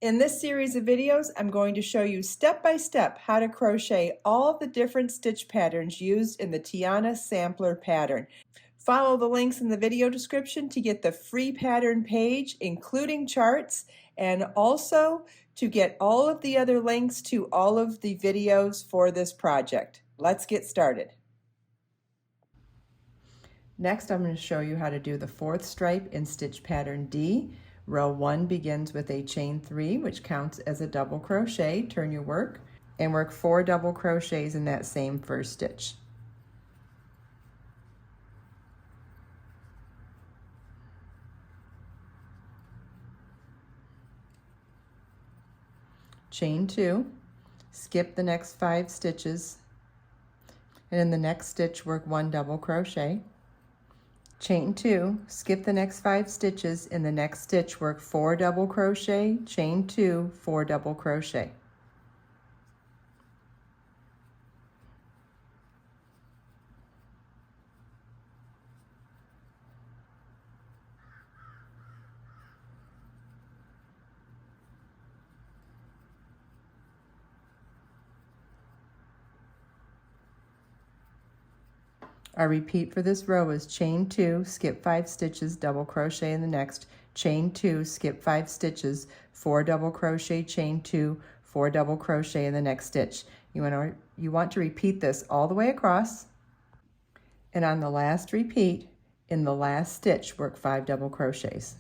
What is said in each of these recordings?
In this series of videos, I'm going to show you step by step how to crochet all the different stitch patterns used in the Tiana Sampler pattern. Follow the links in the video description to get the free pattern page, including charts, and also to get all of the other links to all of the videos for this project. Let's get started. Next, I'm going to show you how to do the fourth stripe in stitch pattern D. Row 1 begins with a chain 3, which counts as a double crochet. Turn your work and work 4 double crochets in that same first stitch. Chain 2, skip the next 5 stitches, and in the next stitch work 1 double crochet. Chain 2, skip the next 5 stitches, in the next stitch work 4 double crochet, chain 2, 4 double crochet. Our repeat for this row is chain 2, skip 5 stitches, double crochet in the next, chain 2, skip 5 stitches, 4 double crochet, chain 2, 4 double crochet in the next stitch. You want to repeat this all the way across, and on the last repeat, in the last stitch, work 5 double crochets.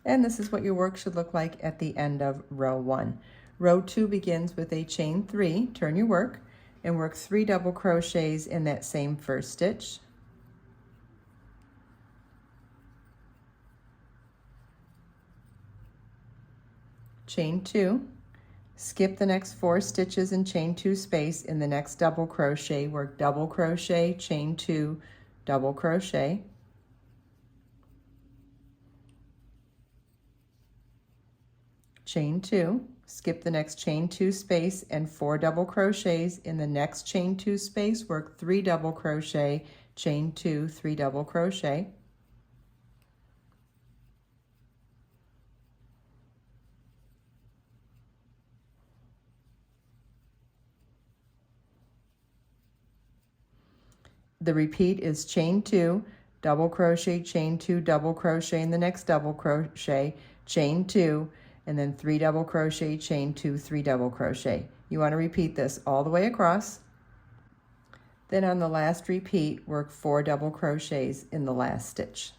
And this is what your work should look like at the end of row 1. Row 2 begins with a chain 3, turn your work, and work 3 double crochets in that same first stitch. Chain 2, skip the next 4 stitches and chain 2 space, in the next double crochet, work double crochet, chain 2, double crochet. Chain 2, skip the next chain 2 space and 4 double crochets, in the next chain 2 space work 3 double crochet, chain 2, 3 double crochet. The repeat is chain 2, double crochet, chain 2, double crochet in the next double crochet, chain 2, and then 3 double crochet, chain 2, 3 double crochet. You want to repeat this all the way across. Then on the last repeat, work 4 double crochets in the last stitch.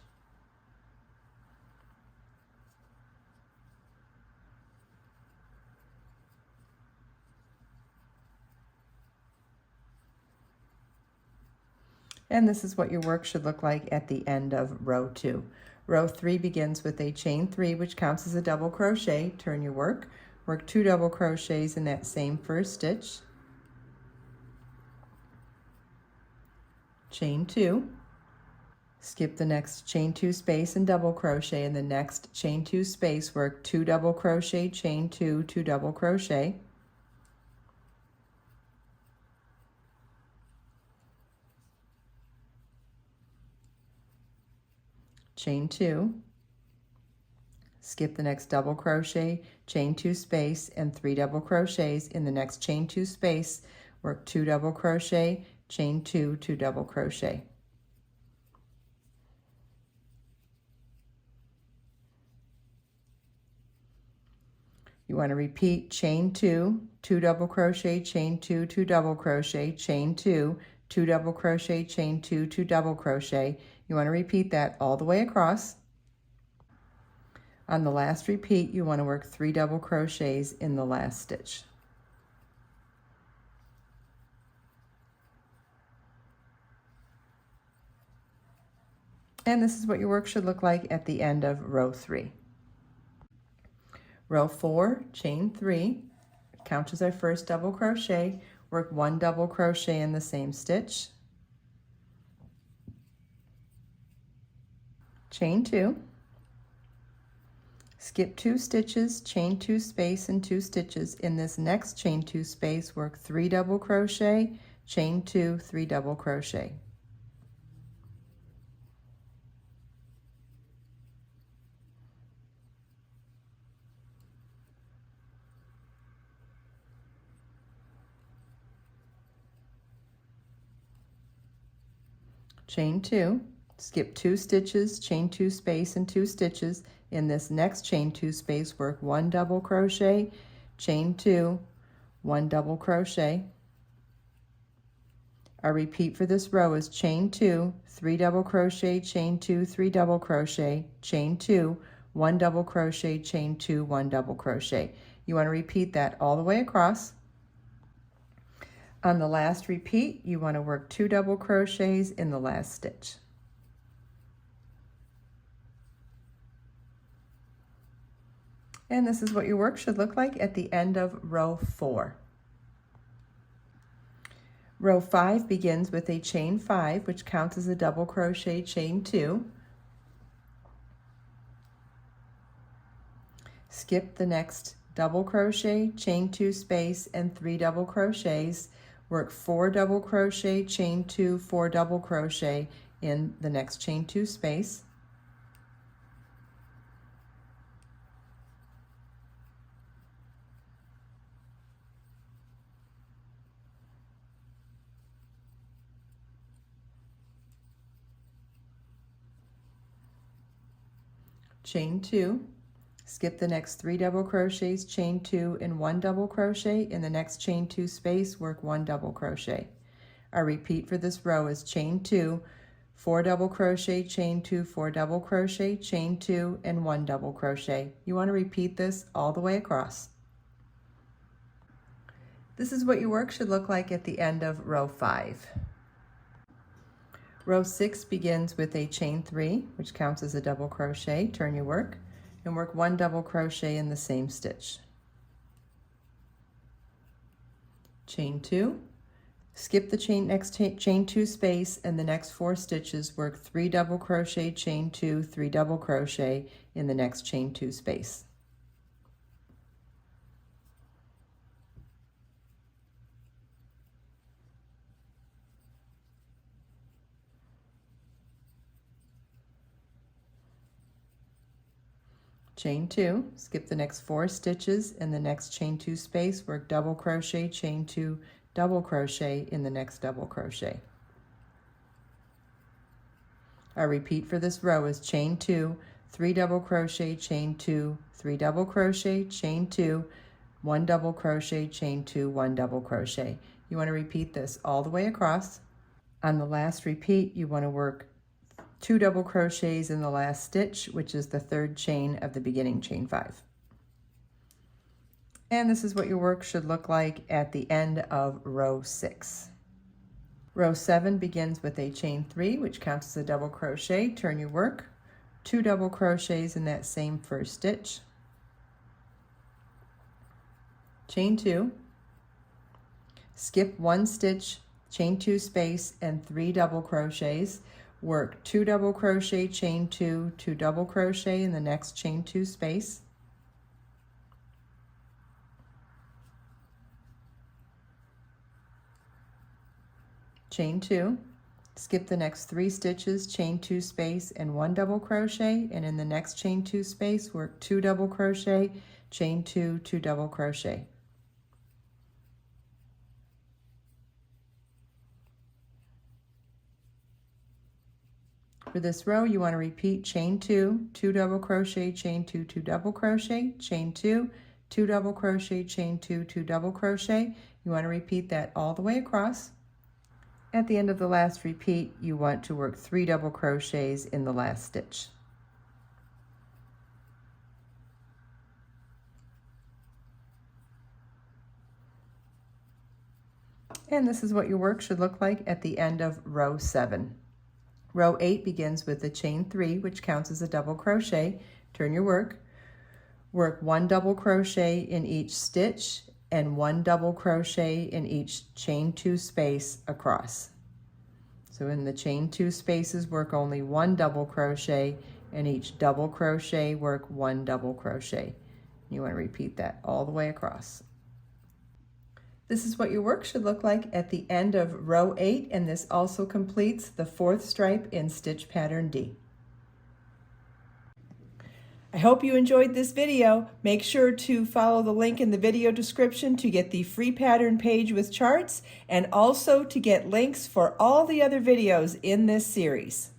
And this is what your work should look like at the end of row 2. Row 3 begins with a chain 3, which counts as a double crochet. Turn your work, work 2 double crochets in that same first stitch. Chain 2, skip the next chain 2 space and double crochet, in the next chain 2 space work 2 double crochet, chain 2, 2 double crochet. Chain 2, skip the next double crochet, chain 2 space and 3 double crochets, in the next chain 2 space work 2 double crochet, chain 2, 2 double crochet. You want to repeat chain 2, 2 double crochet, chain 2, 2 double crochet, chain 2, 2 double crochet, chain 2, 2 double crochet. You want to repeat that all the way across. On the last repeat, you want to work 3 double crochets in the last stitch. And this is what your work should look like at the end of row 3. Row 4, chain 3, count as our first double crochet, work 1 double crochet in the same stitch. Chain 2, Skip 2 stitches, chain 2 space and 2 stitches. In this next chain 2 space, work 3 double crochet, chain 2, 3 double crochet. Chain 2, skip 2 stitches, chain 2 space and 2 stitches. In this next chain 2 space, work 1 double crochet, chain 2, 1 double crochet. Our repeat for this row is chain 2, 3 double crochet, chain 2, 3 double crochet, chain 2, 1 double crochet, chain 2, 1 double crochet. You want to repeat that all the way across. On the last repeat, you want to work 2 double crochets in the last stitch. And this is what your work should look like at the end of row 4. Row 5 begins with a chain 5, which counts as a double crochet, chain 2. Skip the next double crochet, chain 2 space, and 3 double crochets. Work 4 double crochet, chain 2, 4 double crochet in the next chain 2 space. Chain 2, skip the next 3 double crochets, chain 2 and 1 double crochet. In the next chain 2 space, work 1 double crochet. Our repeat for this row is chain 2, 4 double crochet, chain 2, 4 double crochet, chain 2 and 1 double crochet. You want to repeat this all the way across. This is what your work should look like at the end of row 5. Row 6 begins with a chain 3, which counts as a double crochet. Turn your work and work 1 double crochet in the same stitch. Chain 2, skip the next chain 2 space, and the next 4 stitches, work 3 double crochet, chain 2, 3 double crochet in the next chain 2 space. Chain 2, skip the next 4 stitches, in the next chain 2 space, work double crochet, chain 2, double crochet in the next double crochet. Our repeat for this row is chain 2, 3 double crochet, chain 2, 3 double crochet, chain 2, 1 double crochet, chain 2, 1 double crochet. You want to repeat this all the way across. On the last repeat, you want to work 2 double crochets in the last stitch, which is the 3rd chain of the beginning chain 5. And this is what your work should look like at the end of row 6. Row 7 begins with a chain 3, which counts as a double crochet. Turn your work, 2 double crochets in that same 1st stitch. Chain 2, skip 1 stitch, chain 2 space, and 3 double crochets. Work 2 double crochet, chain 2, 2 double crochet in the next chain 2 space. Chain 2, skip the next 3 stitches, chain 2 space, and 1 double crochet, and in the next chain 2 space, work 2 double crochet, chain 2, 2 double crochet. For this row, you want to repeat chain 2, 2 double crochet, chain 2, 2 double crochet, chain 2, 2 double crochet, chain 2, 2 double crochet. You want to repeat that all the way across. At the end of the last repeat, you want to work 3 double crochets in the last stitch. And this is what your work should look like at the end of row 7. Row 8 begins with the chain 3, which counts as a double crochet. Turn your work. Work 1 double crochet in each stitch and 1 double crochet in each chain 2 space across. So in the chain 2 spaces, work only 1 double crochet and each double crochet, work 1 double crochet. You want to repeat that all the way across. This is what your work should look like at the end of row 8, and this also completes the 4th stripe in stitch pattern D. I hope you enjoyed this video. Make sure to follow the link in the video description to get the free pattern page with charts, and also to get links for all the other videos in this series.